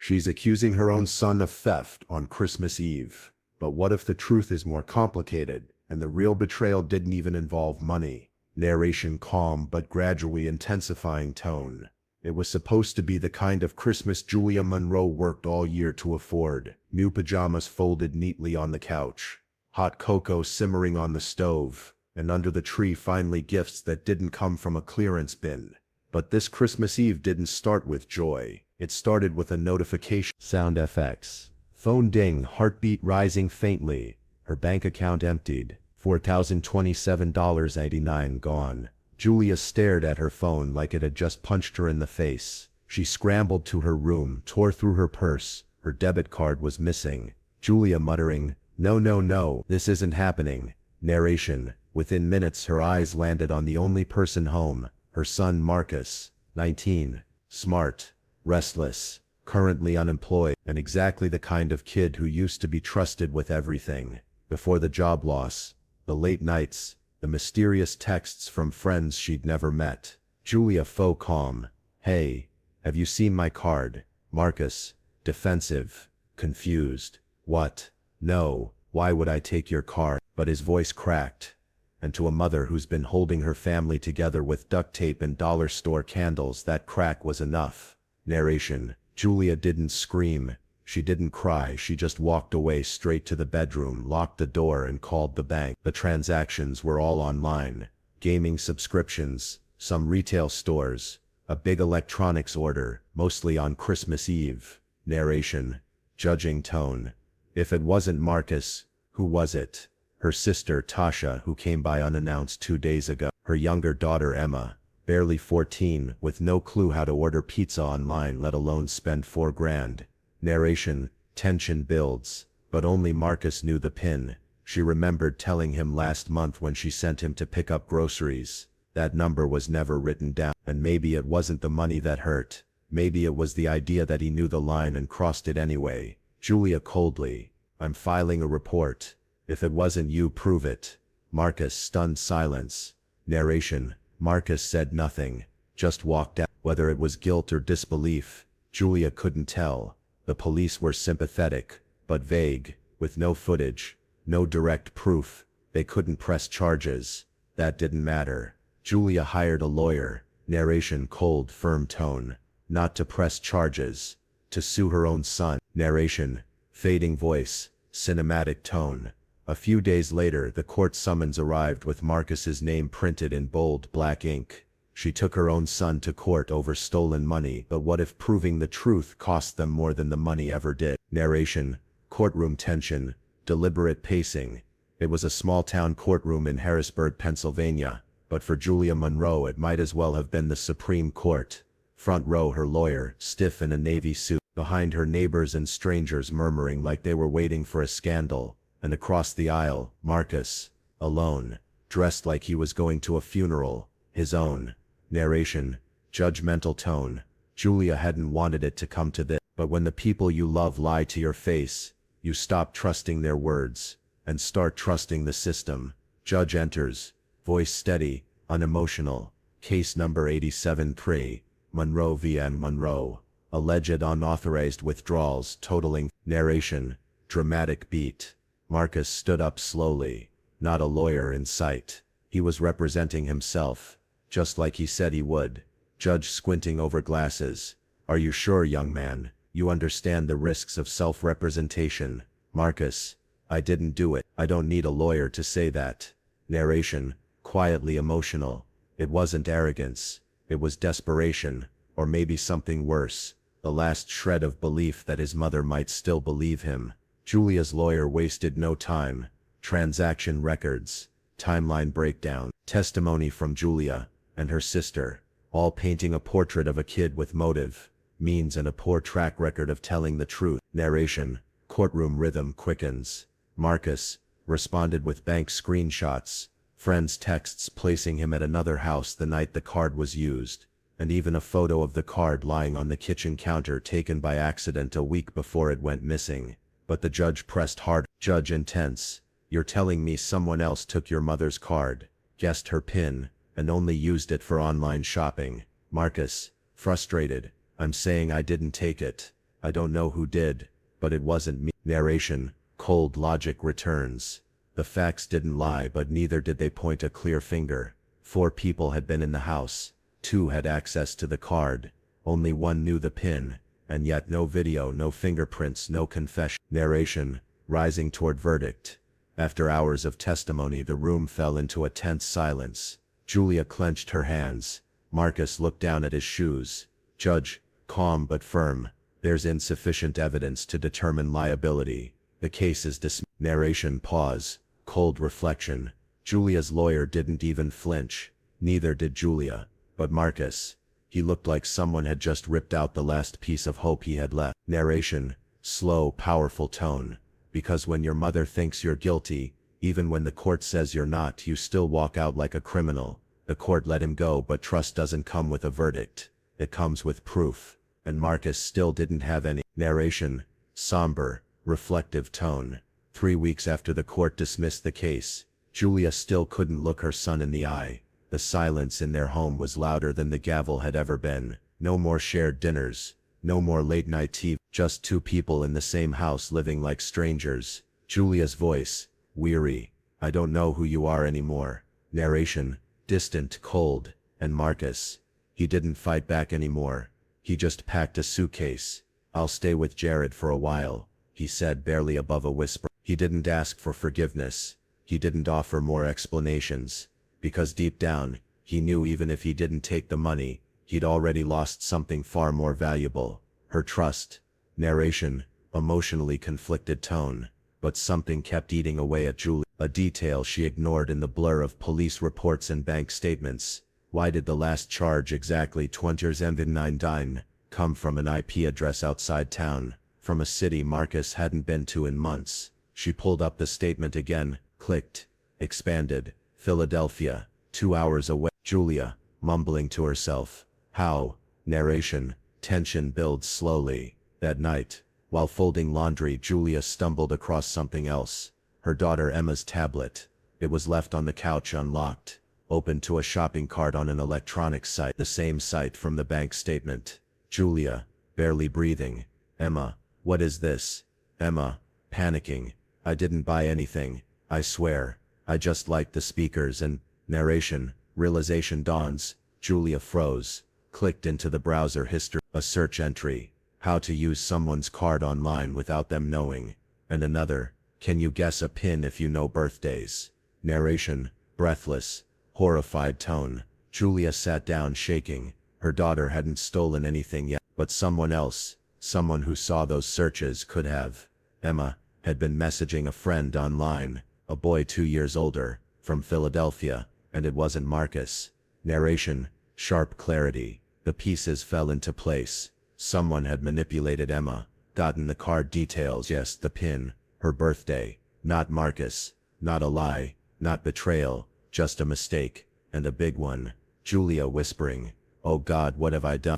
She's accusing her own son of theft on Christmas Eve. But what if the truth is more complicated, and the real betrayal didn't even involve money? Narration calm but gradually intensifying tone. It was supposed to be the kind of Christmas Julia Monroe worked all year to afford. New pajamas folded neatly on the couch. Hot cocoa simmering on the stove. And under the tree finally gifts that didn't come from a clearance bin. But this Christmas Eve didn't start with joy. It started with a notification. Sound effects. Phone ding, heartbeat rising faintly. Her bank account emptied. $4,027.89 gone. Julia stared at her phone like it had just punched her in the face. She scrambled to her room, tore through her purse. Her debit card was missing. Julia muttering, "No, no, no, this isn't happening." Narration. Within minutes her eyes landed on the only person home, her son Marcus, 19, smart, restless, currently unemployed, and exactly the kind of kid who used to be trusted with everything. Before the job loss, the late nights, the mysterious texts from friends she'd never met. Julia faux calm. "Hey, have you seen my card?" Marcus, defensive, confused. "What? No, why would I take your card?" But his voice cracked. And to a mother who's been holding her family together with duct tape and dollar store candles, that crack was enough. Narration. Julia didn't scream. She didn't cry. She just walked away straight to the bedroom, locked the door, and called the bank. The transactions were all online. Gaming subscriptions, some retail stores, a big electronics order, mostly on Christmas Eve. Narration. Judging tone. If it wasn't Marcus, who was it? Her sister Tasha, who came by unannounced 2 days ago. Her younger daughter Emma, barely 14, with no clue how to order pizza online, let alone spend $4,000. Narration. Tension builds. But only Marcus knew the PIN. She remembered telling him last month when she sent him to pick up groceries. That number was never written down. And maybe it wasn't the money that hurt. Maybe it was the idea that he knew the line and crossed it anyway. Julia coldly. "I'm filing a report. If it wasn't you, prove it." Marcus, stunned silence. Narration. Marcus said nothing, just walked out. Whether it was guilt or disbelief, Julia couldn't tell. The police were sympathetic, but vague, with no footage, no direct proof. They couldn't press charges. That didn't matter. Julia hired a lawyer. Narration. Cold, firm tone. Not to press charges. To sue her own son. Narration. Fading voice, cinematic tone. A few days later, the court summons arrived with Marcus's name printed in bold black ink. She took her own son to court over stolen money, but what if proving the truth cost them more than the money ever did? Narration. Courtroom tension, deliberate pacing. It was a small-town courtroom in Harrisburg, Pennsylvania, but for Julia Monroe it might as well have been the Supreme Court. Front row her lawyer, stiff in a navy suit, behind her neighbors and strangers murmuring like they were waiting for a scandal. And across the aisle, Marcus, alone, dressed like he was going to a funeral, his own. Narration. Judgmental tone. Julia hadn't wanted it to come to this, but when the people you love lie to your face, you stop trusting their words, and start trusting the system. Judge enters, voice steady, unemotional. Case number 87-3, Monroe v. Monroe. Alleged unauthorized withdrawals totaling. Narration. Dramatic beat. Marcus stood up slowly. Not a lawyer in sight. He was representing himself, just like he said he would. Judge squinting over glasses. "Are you sure, young man? You understand the risks of self-representation?" Marcus. "I didn't do it. I don't need a lawyer to say that." Narration. Quietly emotional. It wasn't arrogance. It was desperation, or maybe something worse. The last shred of belief that his mother might still believe him. Julia's lawyer wasted no time. Transaction records, timeline breakdown, testimony from Julia and her sister, all painting a portrait of a kid with motive, means, and a poor track record of telling the truth. Narration. Courtroom rhythm quickens. Marcus responded with bank screenshots, friends' texts placing him at another house the night the card was used, and even a photo of the card lying on the kitchen counter taken by accident a week before it went missing. But the judge pressed hard. Judge intense. "You're telling me someone else took your mother's card, guessed her PIN, and only used it for online shopping?" Marcus, frustrated. "I'm saying I didn't take it. I don't know who did, but it wasn't me. Narration, cold logic returns. The facts didn't lie, but neither did they point a clear finger. 4 people had been in the house, 2 had access to the card, only 1 knew the PIN, and yet no video, no fingerprints, no confession. Narration, rising toward verdict. After hours of testimony, the room fell into a tense silence. Julia clenched her hands. Marcus looked down at his shoes. Judge, calm but firm. There's insufficient evidence to determine liability. The case is dismissed. Narration pause. Cold reflection. Julia's lawyer didn't even flinch. Neither did Julia. But Marcus. He looked like someone had just ripped out the last piece of hope he had left. Narration. Slow, powerful tone. Because when your mother thinks you're guilty, even when the court says you're not, you still walk out like a criminal. The court let him go, but trust doesn't come with a verdict. It comes with proof. And Marcus still didn't have any. Narration. Somber, reflective tone. 3 weeks after the court dismissed the case, Julia still couldn't look her son in the eye. The silence in their home was louder than the gavel had ever been. No more shared dinners. No more late-night TV. Just 2 people in the same house living like strangers. Julia's voice, weary. I don't know who you are anymore. Narration, distant, cold. And Marcus. He didn't fight back anymore. He just packed a suitcase. I'll stay with Jared for a while, he said, barely above a whisper. He didn't ask for forgiveness. He didn't offer more explanations. Because deep down, he knew even if he didn't take the money, he'd already lost something far more valuable. Her trust. Narration, emotionally conflicted tone. But something kept eating away at Julia. A detail she ignored in the blur of police reports and bank statements. Why did the last charge, exactly 2009, come from an IP address outside town, from a city Marcus hadn't been to in months? She pulled up the statement again, clicked, expanded. Philadelphia, 2 hours away. Julia, mumbling to herself. How? Narration, tension builds slowly. That night, while folding laundry, Julia stumbled across something else. Her daughter Emma's tablet. It was left on the couch unlocked, open to a shopping cart on an electronics site, the same site from the bank statement. Julia, barely breathing. Emma, what is this? Emma, panicking. I didn't buy anything, I swear. I just liked the speakers and. Narration, realization dawns. Julia froze, clicked into the browser history. A search entry. How to use someone's card online without them knowing. And another. Can you guess a PIN if you know birthdays? Narration, breathless, horrified tone. Julia sat down shaking. Her daughter hadn't stolen anything yet, but someone else, someone who saw those searches, could have. Emma had been messaging a friend online, a boy 2 years older, from Philadelphia, and it wasn't Marcus. Narration, sharp clarity. The pieces fell into place. Someone had manipulated Emma, gotten the card details, yes, the PIN, her birthday. Not Marcus, not a lie, not betrayal, just a mistake, and a big one. Julia whispering, oh God, what have I done?